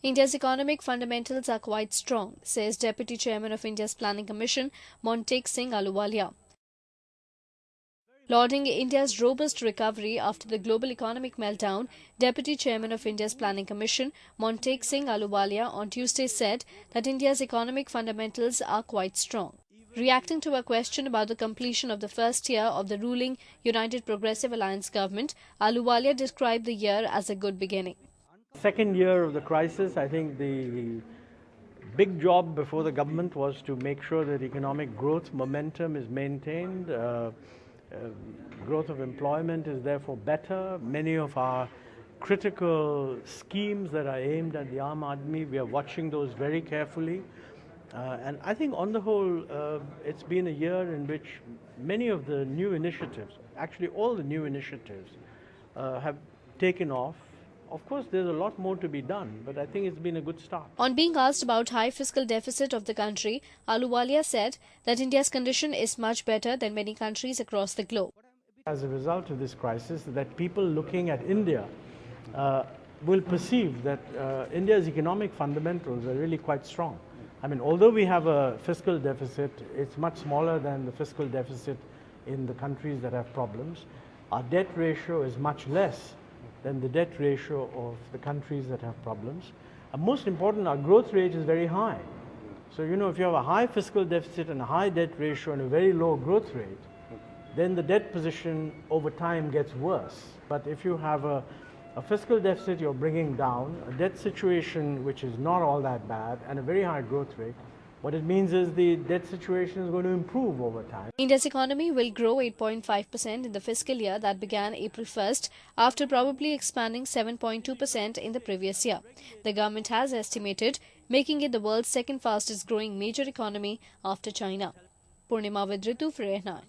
India's economic fundamentals are quite strong, says Deputy Chairman of India's Planning Commission, Montek Ahluwalia. Lauding India's robust recovery after the global economic meltdown, Deputy Chairman of India's Planning Commission, Montek Ahluwalia, on Tuesday said that India's economic fundamentals are quite strong. Reacting to a question about the completion of the first year of the ruling United Progressive Alliance government, Ahluwalia described the year as a good beginning. Second year of the crisis, I think the big job before the government was to make sure that economic growth momentum is maintained. Growth of employment is therefore better. Many of our critical schemes that are aimed at the Aam Aadmi, we are watching those very carefully. And I think on the whole, it's been a year in which many of the new initiatives, actually all the new initiatives, have taken off. Of course, there's a lot more to be done, but I think it's been a good start. On being asked about high fiscal deficit of the country, Ahluwalia said that India's condition is much better than many countries across the globe. As a result of this crisis, that people looking at India will perceive that India's economic fundamentals are really quite strong. I mean, although we have a fiscal deficit, it's much smaller than the fiscal deficit in the countries that have problems. Our debt ratio is much less than the debt ratio of the countries that have problems. And most important, our growth rate is very high. So, you know, if you have a high fiscal deficit and a high debt ratio and a very low growth rate, then the debt position over time gets worse. But if you have a fiscal deficit you're bringing down, a debt situation which is not all that bad, and a very high growth rate, what it means is the debt situation is going to improve over time. India's economy will grow 8.5% in the fiscal year that began April 1st, after probably expanding 7.2% in the previous year. The government has estimated making it the world's second fastest growing major economy after China. Purnima with Ritu for Ehna.